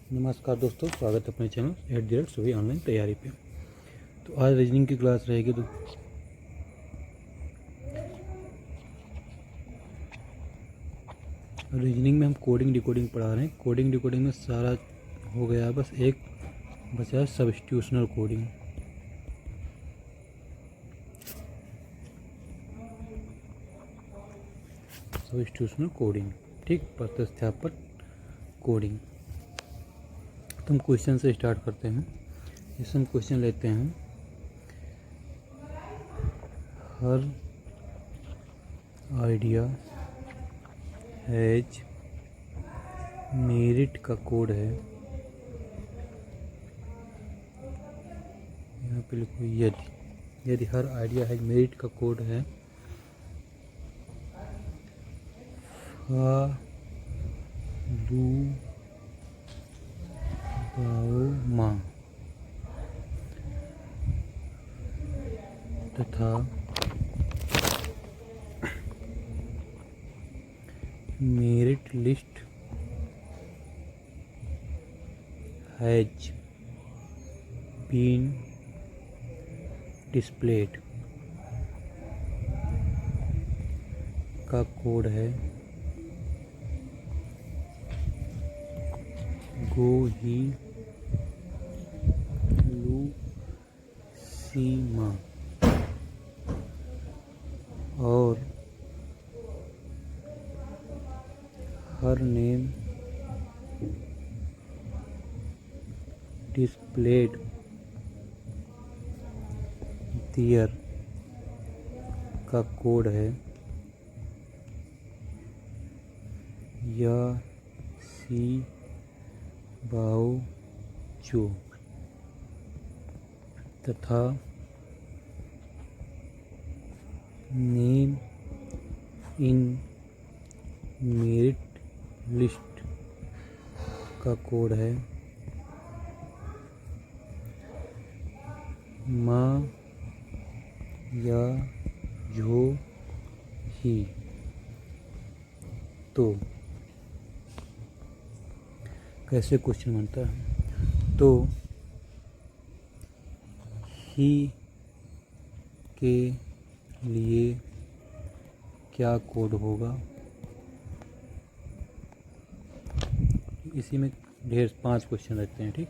नमस्कार दोस्तों, स्वागत है अपने चैनल @ सभी ऑनलाइन तैयारी पे। तो आज रीजनिंग की क्लास रहेगी। तो रीजनिंग में हम कोडिंग डिकोडिंग पढ़ा रहे हैं। कोडिंग डिकोडिंग में सारा हो गया है, बस एक बचा है सब्स्टिट्यूशनल कोडिंग। सब्स्टिट्यूशनल कोडिंग, ठीक, प्रतिस्थापन कोडिंग। तो हम क्वेश्चन से स्टार्ट करते हैं। इस हम क्वेश्चन लेते हैं, हर आइडिया हैज मेरिट का कोड है। यहाँ पे लिखो यदि हर आइडिया हैज मेरिट का कोड है, फालूबाओमा तथा merit list has been displayed का कोड है गोहिलुसीमा और हर नेम displayed there का कोड है यासीबाओचो तथा नेम इन मेरिट लिस्ट का कोड है मा या जो ही। तो कैसे क्वेश्चन बनता है? तो ही के लिए क्या कोड होगा? इसी में ढेर 5 क्वेश्चन रखते हैं, ठीक।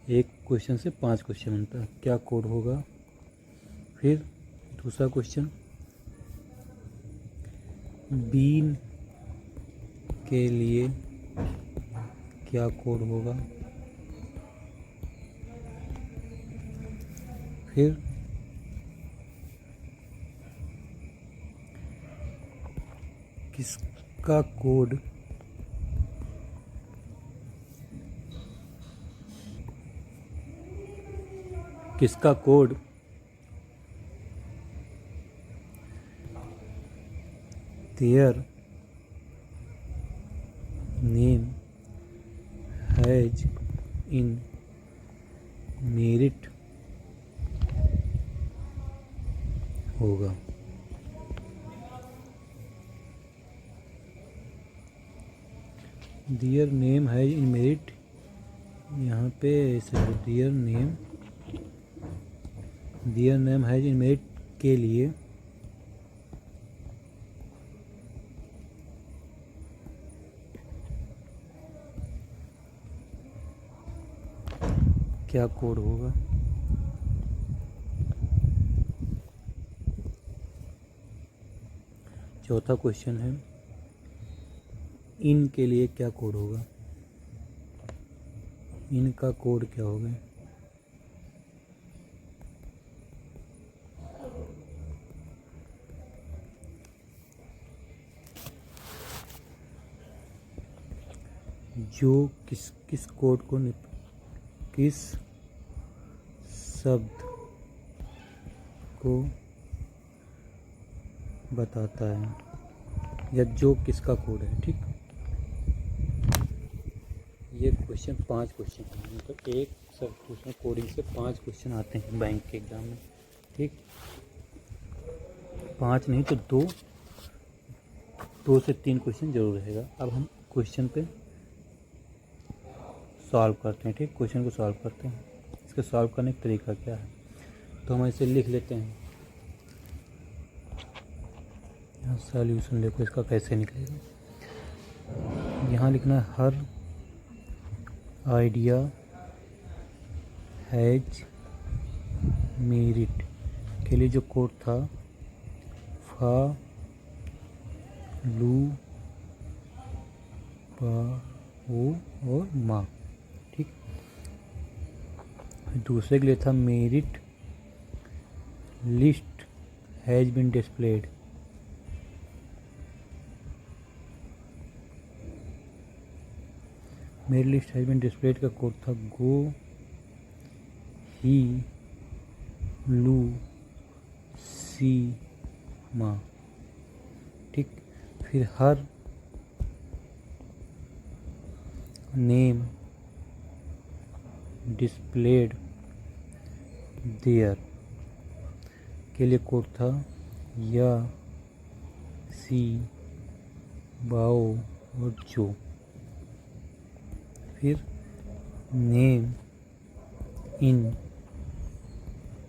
एक क्वेश्चन से 5 क्वेश्चन बनता है। क्या कोड होगा? फिर दूसरा क्वेश्चन, बीन के लिए क्या कोड होगा? फिर किसका code their name has in merit होगा। their name has in merit, यहाँ पे their name has in merit के लिए क्या कोड होगा? चौथा क्वेश्चन है, इन के लिए क्या कोड होगा? इनका कोड क्या होगा? जो किस कोड को किस शब्द को बताता है, या जो किसका कोड है, ठीक। ये क्वेश्चन 5 क्वेश्चन हैं। मतलब एक सब्स्टिट्यूशन कोडिंग से 5 क्वेश्चन आते हैं बैंक के एग्जाम में, ठीक। 5 नहीं तो 2 से 3 क्वेश्चन जरूर रहेगा। अब हम क्वेश्चन पे सॉल्व करते हैं। ठीक, क्वेश्चन को सॉल्व करते हैं। इसके सॉल्व करने का तरीका क्या है, तो हम इसे लिख लेते हैं। यहाँ सॉल्यूशन देखो इसका कैसे निकलेगा। यहाँ लिखना है हर आइडिया हैज मेरिट के लिए जो कोड था फा लू पा ओ और मा। ठीक, दूसरे के लिए था merit list has been displayed. Merit list has been displayed का कोड था गो ही लू सी मा। ठीक, फिर हर नेम डिस्प्लेड देयर के लिए कोड था या सी बाओ और जो। फिर नेम इन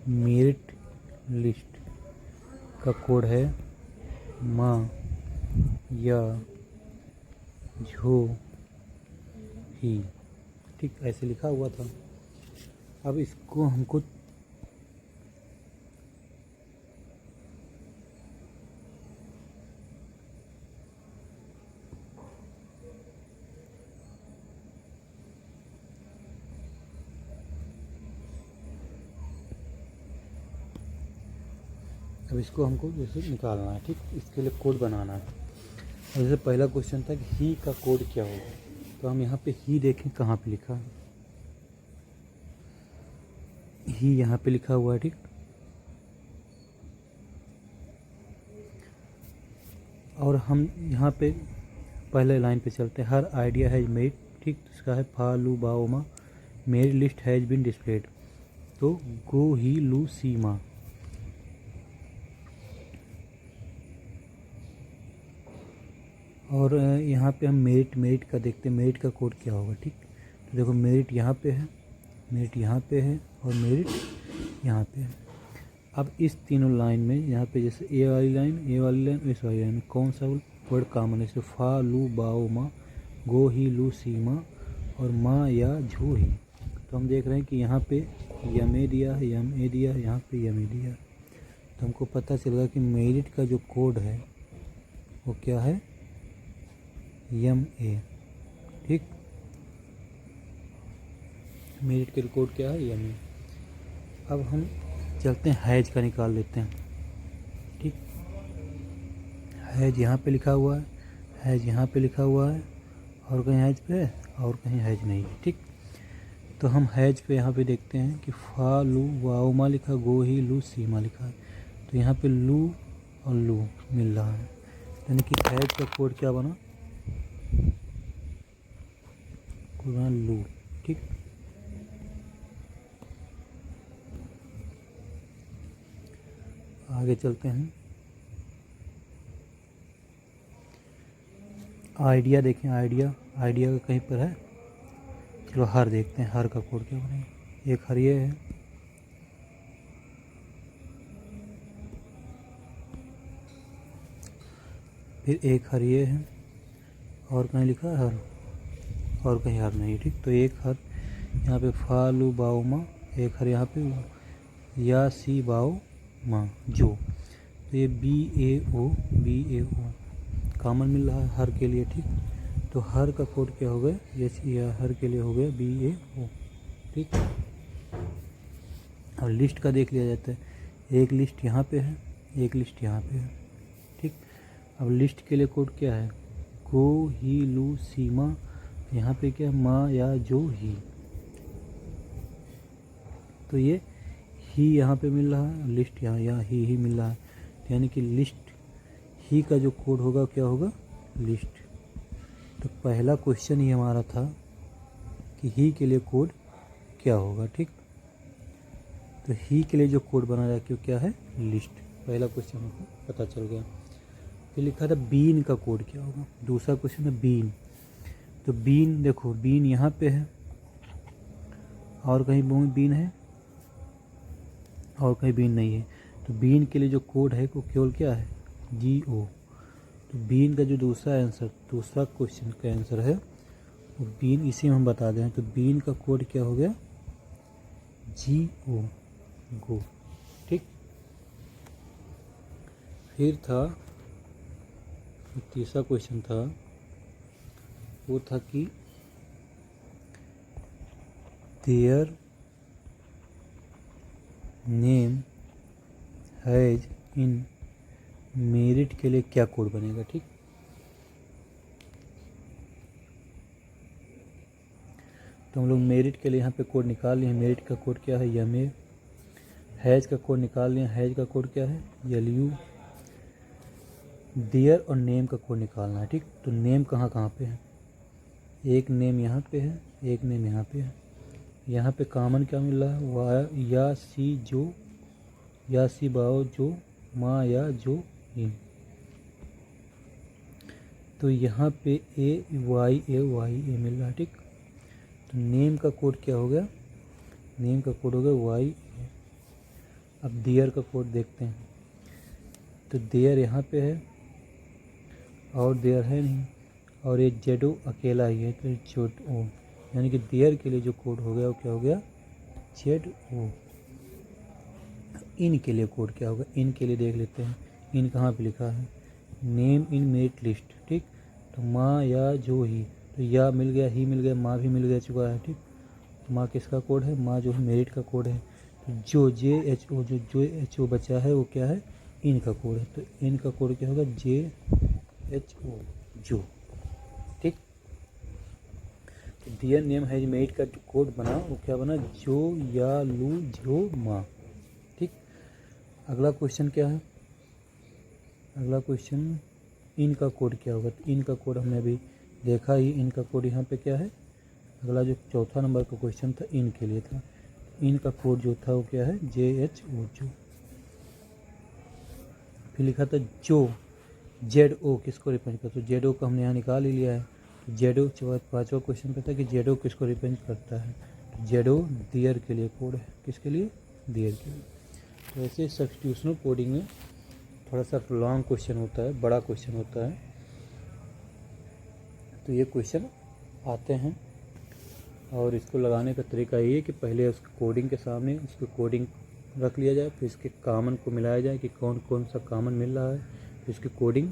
मेरिट लिस्ट का कोड है मा या झो ही। ठीक, ऐसे लिखा हुआ था। अब इसको हमको जैसे निकालना है। ठीक, इसके लिए कोड बनाना है। जैसे पहला क्वेश्चन था कि ही का कोड क्या होगा, तो हम यहाँ पे ही देखें कहाँ पे लिखा है। ही यहाँ पे लिखा हुआ है। ठीक, और हम यहाँ पे पहले लाइन पे चलते हैं। Her idea has made. ठीक, इसका है फा लू बाओ मा। मेरी लिस्ट हैज बीन डिस्प्लेड, तो गो ही लू सी मा। और यहाँ पे हम मेरिट का देखते हैं, मेरिट का कोड क्या होगा। ठीक, तो देखो मेरिट यहाँ पे है, मेरिट यहाँ पे है और मेरिट यहाँ पे है। अब इस तीनों लाइन में यहाँ पे जैसे ए वाली लाइन, इस वाली लाइन में कौन सा वर्ड कॉमन है, जैसे फा लू बाओ मा, गो ही लू सी मा और मा या झो ही। तो हम देख रहे हैं कि यहाँ पे यम ए दिया है, यम ए दिया है, यहाँ पे यम ए दिया है। तो हमको पता चल गया कि मेरिट का जो कोड है वो क्या है, यम ए। ठीक, मेरिट के कोड क्या है, यम ए। अब हम चलते हैं हैज का निकाल लेते हैं। ठीक, हैज यहाँ पे लिखा हुआ है, हैज यहाँ पे लिखा हुआ है, और कहीं हैज पे है और कहीं हैज नहीं है। ठीक, तो हम हैज पे यहाँ पे देखते हैं कि फा लू वाओ मा लिखा, गो ही लू सी मा लिखा है। तो यहाँ पे लू और लू मिल रहा है, यानी कि हैज का कोड क्या बना, कोड बना लू। ठीक, आगे चलते हैं। आइडिया देखें, आइडिया का कहीं पर है। चलो हर देखते हैं, हर का कोड क्या बनेगा। एक हर ये है, फिर एक हर ये है, और कहीं लिखा है हर, और कहीं हर नहीं। ठीक, तो एक हर यहाँ पे फा लू बाओ मा, एक हर यहाँ पे या सी बाओ मा जो। तो ये बी ए ओ कॉमन मिल रहा है हर के लिए। ठीक, तो हर का कोड क्या हो गया, ये हर के लिए हो गया बी ए ओ। ठीक, और लिस्ट का देख लिया जाता है, एक लिस्ट यहाँ पे है, एक लिस्ट यहाँ पे है। ठीक, अब लिस्ट के लिए कोड क्या है, गो ही लू सी मा, यहाँ पे क्या माँ या जो ही। तो ये ही यहाँ पे मिल रहा है, लिस्ट यहाँ ही मिल रहा है, यानी कि लिस्ट ही का जो कोड होगा क्या होगा, लिस्ट। तो पहला क्वेश्चन ही हमारा था कि ही के लिए कोड क्या होगा। ठीक, तो ही के लिए जो कोड बना जाए क्यों क्या है, लिस्ट। पहला क्वेश्चन हमको पता चल गया। फिर लिखा था बीन का कोड क्या होगा, दूसरा क्वेश्चन है बीन। तो बीन देखो, बीन यहाँ पे है और कहीं बीन है, और कहीं बीन नहीं है। तो बीन के लिए जो कोड है वो केवल क्या है, GO। तो बीन का जो दूसरा क्वेश्चन का आंसर है वो बीन, इसी में हम बता दें। तो बीन का कोड क्या हो गया, GO, गो। ठीक। फिर था तीसरा क्वेश्चन था, वो था कि their name has in merit के लिए क्या कोड बनेगा। ठीक। तो हम लोग मेरिट के लिए यहाँ पे कोड निकाल लिए हैं। मेरिट का कोड क्या है, YMA। हैज का कोड निकाल लिया, हैज का कोड क्या है, LU। देयर और नेम का कोड निकालना है। ठीक। तो नेम कहाँ कहाँ पे है, एक नेम यहाँ पे है, एक नेम यहाँ पे है। यहाँ पे कॉमन क्या मिल रहा है, वाह या सी जो, या सी बाओ जो, माँ या जो इन। तो यहाँ पे AYA मिल रहा है। ठीक। तो नेम का कोड क्या हो गया, नेम का कोड हो गया YA। अब देयर का कोड देखते हैं। तो देयर यहाँ पे है और देयर है नहीं, और ये ZO अकेला ही है, तो ZO, यानी कि देयर के लिए जो कोड हो गया वो क्या हो गया, ZO। इन के लिए कोड क्या होगा, इन के लिए देख लेते हैं। इन कहाँ पे लिखा है, नेम इन मेरिट लिस्ट। ठीक। तो माँ या जो ही, तो या मिल गया, ही मिल गया, माँ भी मिल गया चुका है। ठीक। तो माँ किसका कोड है, माँ जो है मेरिट का कोड है। तो जो JHO, जो HO बचा है वो क्या है, इन का कोड है। तो इन का कोड क्या होगा, JHO, जो। ठीक। तो डियर नेम हैज मेरिट का जो कोड बना वो क्या बना, जो या लू जो माँ। ठीक। अगला क्वेश्चन क्या है, अगला क्वेश्चन इन का कोड क्या होगा। तो इन का कोड हमने अभी देखा ही, इन का कोड यहाँ पे क्या है। अगला जो चौथा नंबर का क्वेश्चन था इन के लिए था, इन का कोड जो था वो क्या है, JHO, जो। फिर लिखा था जो ZO किसको रिप्रेजेंट करता है, तो ZO को हमने यहाँ निकाल ही लिया है। तो ZO पाँचवा क्वेश्चन कहता है कि ZO किसको रिप्रेजेंट करता है, तो ZO देयर के लिए कोड है, किसके लिए, देयर के लिए। तो ऐसे सब्स्टिट्यूशनल कोडिंग में थोड़ा सा लॉन्ग क्वेश्चन होता है, बड़ा क्वेश्चन होता है। तो ये क्वेश्चन आते हैं और इसको लगाने का तरीका ये है कि पहले उसके कोडिंग के सामने उसको कोडिंग रख लिया जाए, फिर इसके कॉमन को मिलाया जाए कि कौन कौन सा कॉमन मिल रहा है, फिर इसकी कोडिंग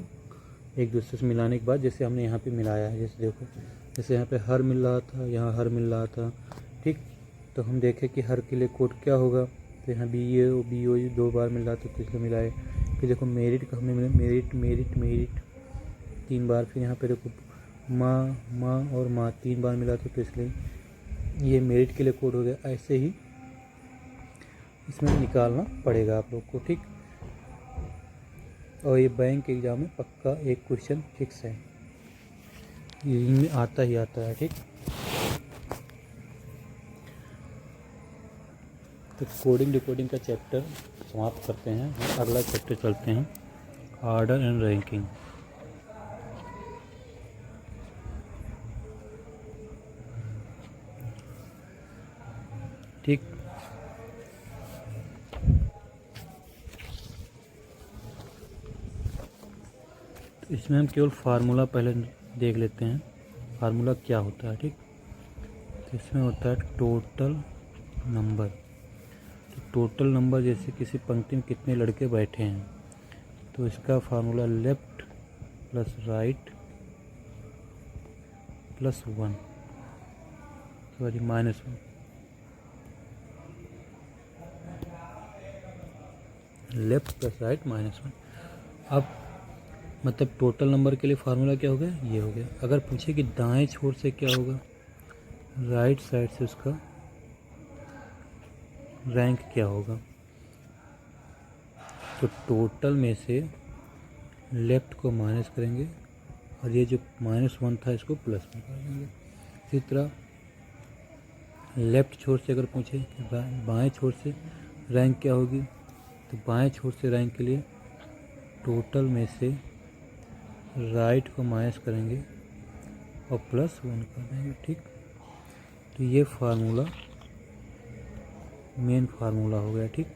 एक दूसरे से मिलाने के बाद, जैसे हमने यहाँ पे मिलाया है, जैसे देखो, जैसे यहाँ पे हर मिल रहा था, यहाँ हर मिल रहा था। ठीक। तो हम देखें कि हर के लिए कोड क्या होगा। तो यहाँ BO 2 बार मिल रहा था तो इसलिए मिलाए। फिर देखो मेरिट का हमने मिला, मेरिट मेरिट मेरिट 3 बार। फिर यहाँ पे देखो माँ और माँ 3 बार मिला था तो इसलिए ये मेरिट के लिए कोड हो गया। ऐसे ही इसमें निकालना पड़ेगा आप लोग को। ठीक। और ये बैंक एग्जाम में पक्का एक क्वेश्चन फिक्स है, ये इनमें आता ही आता है। ठीक। तो कोडिंग डिकोडिंग का चैप्टर समाप्त करते हैं, अगला चैप्टर चलते हैं, ऑर्डर एंड रैंकिंग। ठीक। तो इसमें हम केवल फार्मूला पहले देख लेते हैं, फार्मूला क्या होता है। ठीक। तो इसमें होता है टोटल नंबर। तो टोटल नंबर, जैसे किसी पंक्ति में कितने लड़के बैठे हैं, तो इसका formula left plus right plus 1, sorry -1, left plus right -1। अब मतलब टोटल नंबर के लिए फार्मूला क्या हो गया, ये हो गया। अगर पूछे कि दाएं छोर से क्या होगा, राइट साइड से उसका रैंक क्या होगा, तो टोटल में से लेफ्ट को माइनस करेंगे और ये जो -1 था इसको +1 कर देंगे। इसी तरह लेफ्ट छोर से अगर पूछे बाएं छोर से रैंक क्या होगी, तो बाएं छोर से रैंक के लिए टोटल में से राइट को माइनस करेंगे और +1 कर देंगे। ठीक। तो ये फार्मूला मेन फार्मूला हो गया। ठीक,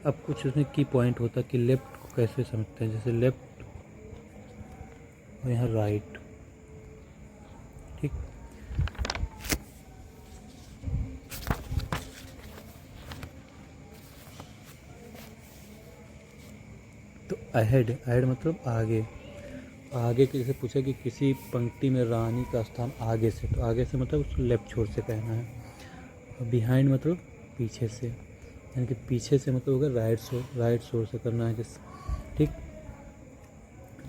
अब कुछ उसमें की पॉइंट होता है कि लेफ्ट को कैसे समझते हैं, जैसे लेफ्ट और यहाँ राइट। ठीक, तो अहेड, अहेड मतलब आगे। आगे के जैसे पूछा कि किसी पंक्ति में रानी का स्थान आगे से, तो आगे से मतलब उसको लेफ्ट छोर से कहना है। और बिहाइंड मतलब पीछे से, यानी कि पीछे से मतलब होगा राइट शोर से करना है जैसे। ठीक,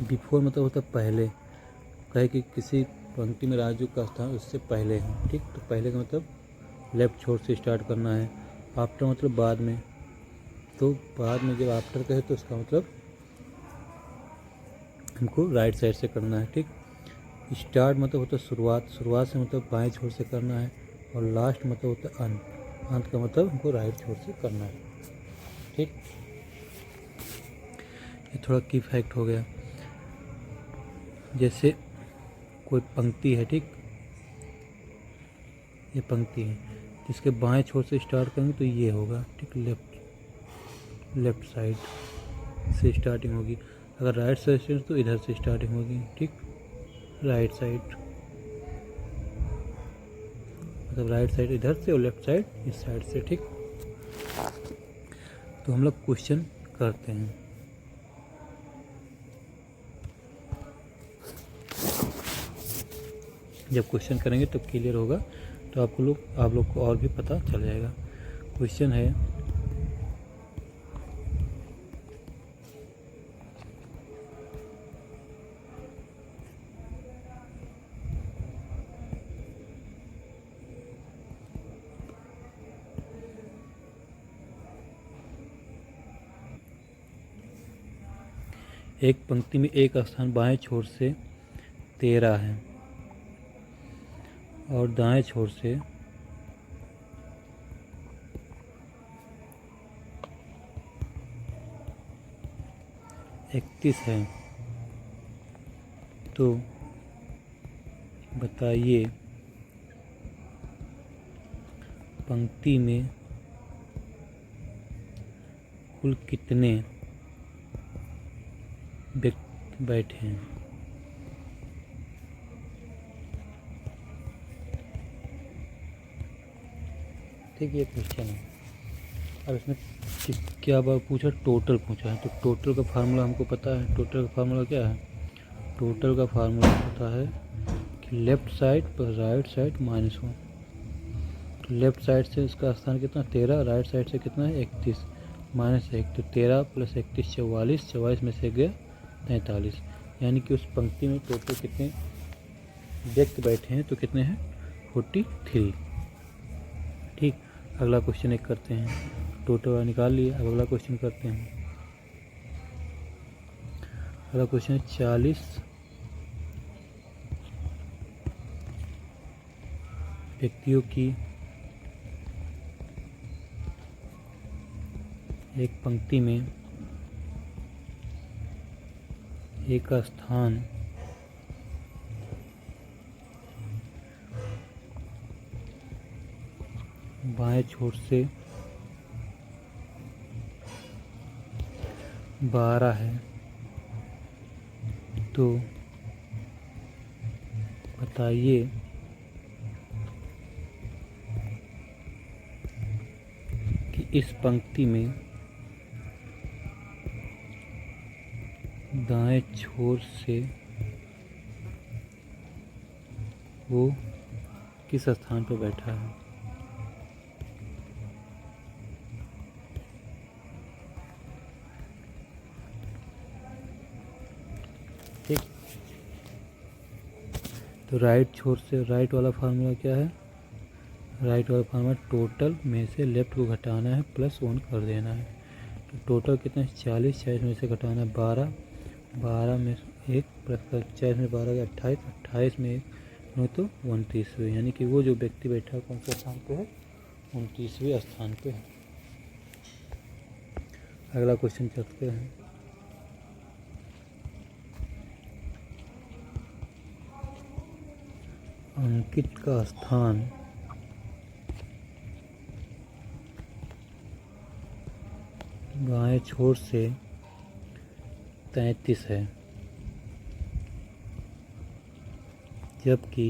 बिफोर मतलब होता है पहले, कहे कि किसी पंक्ति में राजू का स्थान उससे पहले है। ठीक, तो पहले का मतलब लेफ्ट छोर से स्टार्ट करना है। आफ्टर मतलब बाद में, तो बाद में जब आफ्टर कहे तो उसका मतलब हमको राइट साइड से करना है। ठीक, स्टार्ट मतलब होता है शुरुआत, शुरुआत से मतलब बाएं छोर से करना है। और लास्ट मतलब होता है अंत, अंत का मतलब हमको राइट छोर से करना है। ठीक, ये थोड़ा की फैक्ट हो गया। जैसे कोई पंक्ति है, ठीक, ये पंक्ति है, जिसके बाएं छोर से स्टार्ट करेंगे तो ये होगा। ठीक, लेफ्ट साइड से स्टार्टिंग होगी। अगर राइट साइड से तो इधर से स्टार्टिंग होगी। ठीक, राइट साइड मतलब राइट साइड इधर से और लेफ्ट साइड इस साइड से। ठीक, तो हम लोग क्वेश्चन करते हैं। जब क्वेश्चन करेंगे तो क्लियर होगा, तो आप लोग को और भी पता चल जाएगा। क्वेश्चन है, एक पंक्ति में एक स्थान बाएं छोर से 13 है और दाएं छोर से 31 है, तो बताइए पंक्ति में कुल कितने व्यक्ति बैठे हैं। ठीक, ये क्वेश्चन है। अब इसमें क्या बात पूछा, टोटल पूछा है, तो टोटल का फार्मूला हमको पता है। टोटल का फार्मूला क्या है, टोटल का फार्मूला पता है कि लेफ्ट साइड पर राइट साइड -1। तो लेफ्ट साइड से इसका स्थान कितना 13, राइट साइड से कितना है 31, -1, तो 13 + 31 44, 44 में से गया 43, यानी कि उस पंक्ति में टोटल कितने व्यक्ति बैठे हैं, तो कितने हैं 43। ठीक, अगला क्वेश्चन एक करते हैं। टोटल निकाल लिए, अब अगला क्वेश्चन करते हैं। अगला क्वेश्चन है 40 व्यक्तियों की एक पंक्ति में एक स्थान बाएं छोर से 12 है, तो बताइए कि इस पंक्ति में दाएं छोर से वो किस स्थान पर बैठा है। ठीक, तो राइट छोर से राइट वाला फार्मूला क्या है, राइट वाला फार्मूला टोटल में से लेफ्ट को घटाना है +1 कर देना है। तो टोटल कितना है 40, 40 में से घटाना है 12, 12 में 1 प्लस 40 में 12 का 28, 28 में 1 तो 29वें, यानी कि वो जो व्यक्ति बैठा है कौन से स्थान पे है, 29वें स्थान पे है। अगला क्वेश्चन चलते हैं। अंकित का स्थान बाएं छोर से 33 है, जबकि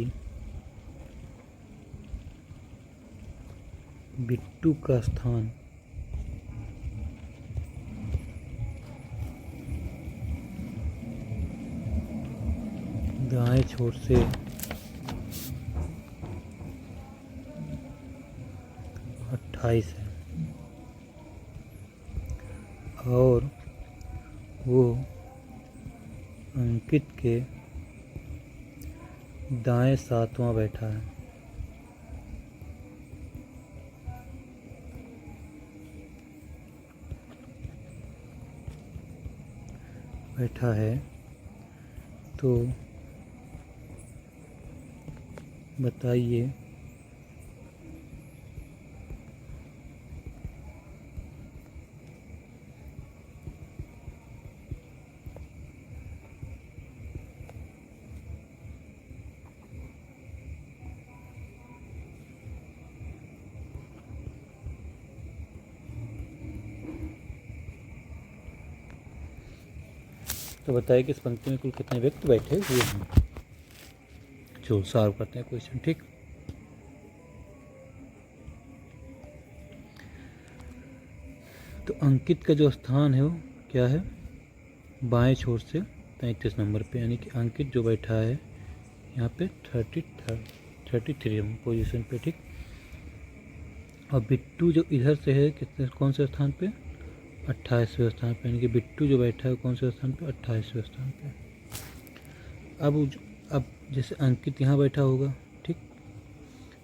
बिट्टू का स्थान दाएं छोर से 28 है और वो अंकित के दाएं 7वां बैठा है। तो बताइए तो बताइए कि इस पंक्ति में कुल कितने व्यक्ति बैठे हुए हैं। चलो सॉल्व करते हैं क्वेश्चन। ठीक, तो अंकित का जो स्थान है वो क्या है, बाएं छोर से 33 नंबर पे, यानी कि अंकित जो बैठा है यहाँ पे 33 पोजीशन पे। ठीक, और बिट्टू जो इधर से है कितने कौन से स्थान पे, 28वें स्थान पे, यानी कि बिट्टू जो बैठा है कौन से स्थान पे, 28वें स्थान पे। अब जैसे अंकित यहाँ बैठा होगा, ठीक,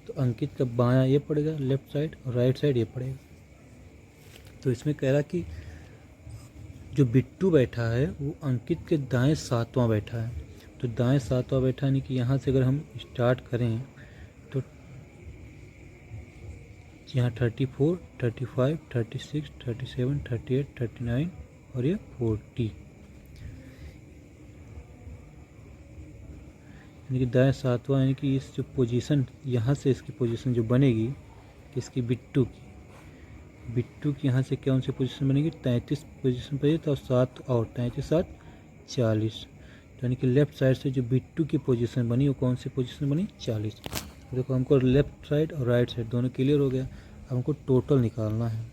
तो अंकित का बायां ये पड़ेगा लेफ्ट साइड और राइट साइड ये पड़ेगा। तो इसमें कह रहा कि जो बिट्टू बैठा है वो अंकित के दाएं 7वां बैठा है। तो दाएं 7वां बैठा यानी कि यहाँ से अगर हम स्टार्ट करें तो यहाँ 34, 35, 36, 37, 38, 39 और ये 40, यानी कि दाएं 7वां, यानी कि इस जो पोजीशन यहाँ से इसकी पोजीशन जो बनेगी इसकी बिट्टू की यहाँ से कौन सी पोजीशन बनेगी, 33 पोजीशन पर, तो 7 और 33 7 40, यानी कि लेफ्ट साइड से जो बिट्टू की पोजीशन बनी वो कौन सी पोजीशन बनी, 40। देखो हमको लेफ्ट साइड और राइट साइड दोनों क्लियर हो गया। अब हमको टोटल निकालना है।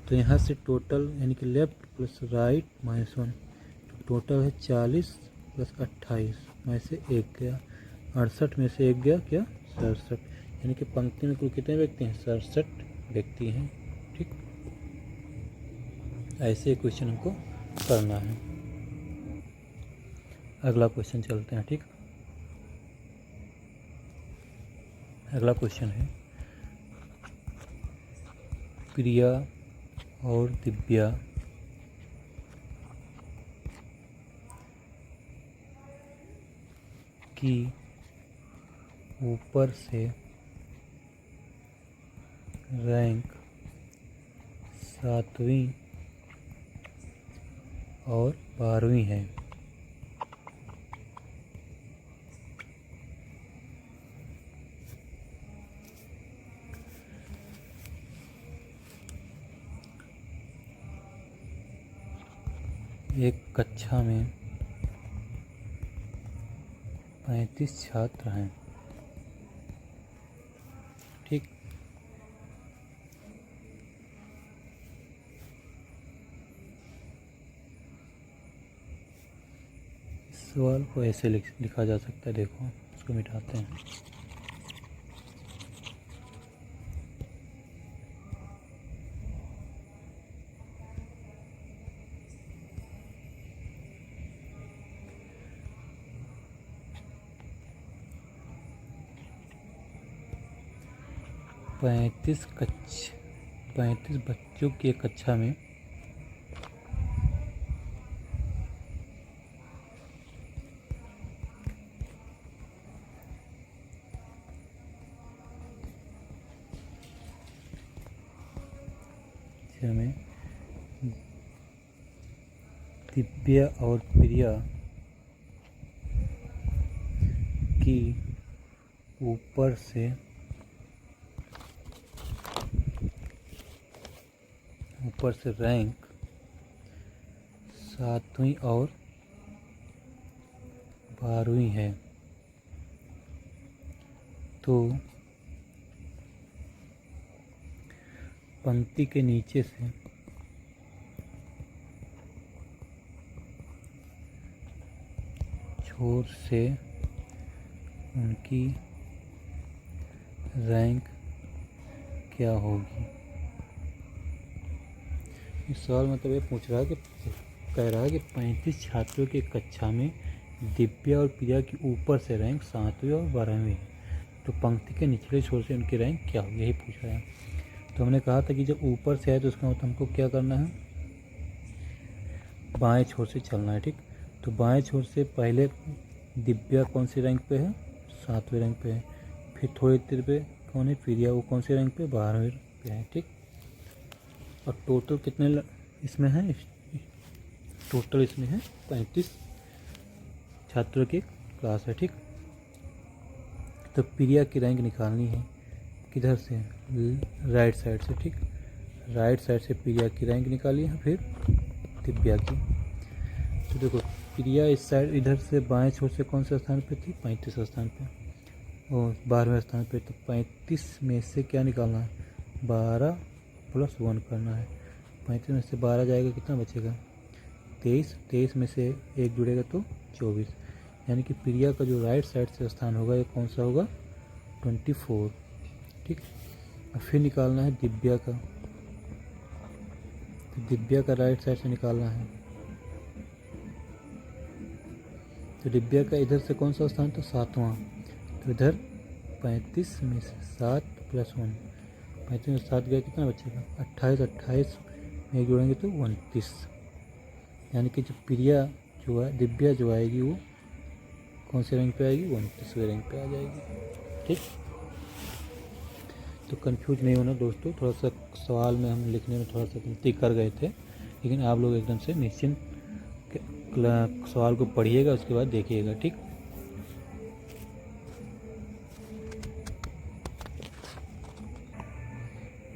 तो यहाँ से टोटल यानी कि लेफ्ट प्लस राइट -1, तो टोटल है 40 प्लस 28 में से 1 गया, 68 में से 1 गया क्या, 67, यानी कि पंक्ति में कुल कितने व्यक्ति हैं, 67 व्यक्ति हैं। ठीक, ऐसे क्वेश्चन हमको करना है। अगला क्वेश्चन चलते हैं। ठीक, अगला क्वेश्चन है, प्रिया और दिव्या की ऊपर से रैंक 7वीं और 12वीं है। एक कक्षा में 35 छात्र हैं। ठीक, सवाल को ऐसे लिखा जा सकता है, देखो इसको मिटाते हैं। पैंतीस बच्चों की एक कक्षा में में दिव्या और प्रिया की ऊपर से रैंक 7वीं और 12वीं है, तो पंक्ति के नीचे से छोर से उनकी रैंक क्या होगी। इस सवाल मतलब ये पूछ रहा है कि कह रहा है कि 35 छात्रों की कक्षा में दिव्या और प्रिया की ऊपर से रैंक 7वीं और 12वीं है, तो पंक्ति के निचले छोर से उनकी रैंक क्या होगी, यही पूछ रहा है। तो हमने कहा था कि जब ऊपर से है तो उसका मतलब हमको क्या करना है, बाएं छोर से चलना है, ठीक। तो बाएं छोर से पहले दिव्या कौन सी रैंक पे है, 7वीं रैंक पे है। फिर थोड़ी देर पे कौन है, प्रिया, वो कौन सी रैंक पे, 12वीं पे है, ठीक। और टोटल कितने इसमें है, टोटल इसमें है 35 छात्रों की क्लास है, ठीक। तो प्रिया की रैंक निकालनी है किधर से, राइट साइड से, ठीक। राइट साइड से प्रिया की रैंक निकाली है, फिर दिव्या की। तो देखो प्रिया इस साइड इधर से बाएं छोर से कौन से स्थान पे थी, 35 स्थान पे और 12वें स्थान पे। तो 35 में से क्या निकालना है, 12 + 1 करना है। 35 में से 12 जाएगा, कितना बचेगा, 23। 23 में से 1 जुड़ेगा तो 24, यानी कि प्रिया का जो राइट साइड से स्थान होगा ये कौन सा होगा, 24, ठीक। और फिर निकालना है दिव्या का, तो दिव्या का राइट साइड से निकालना है। तो दिव्या का इधर से कौन सा स्थान था, 7वां। तो इधर 35 में से 7 + 1, 35 में 7 गया, कितना बचेगा, 28। 28 में जोड़ेंगे तो 29, यानी कि जो प्रिया जो है, दिव्या जो आएगी वो कौन से रैंक पे आएगी, 29वें रैंक पे आ जाएगी, ठीक। तो कंफ्यूज नहीं होना दोस्तों, थोड़ा सा सवाल में हम लिखने में थोड़ा सा गलती कर गए थे, लेकिन आप लोग एकदम से निश्चिंत सवाल को पढ़िएगा, उसके बाद देखिएगा, ठीक।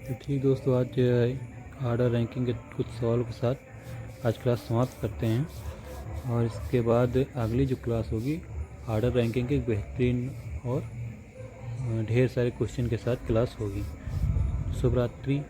तो ठीक दोस्तों, आज आर्डर रैंकिंग के कुछ सवालों के साथ आज क्लास समाप्त करते हैं, और इसके बाद अगली जो क्लास होगी आर्डर रैंकिंग के बेहतरीन और ढेर सारे क्वेश्चन के साथ क्लास होगी। शुभ रात्रि।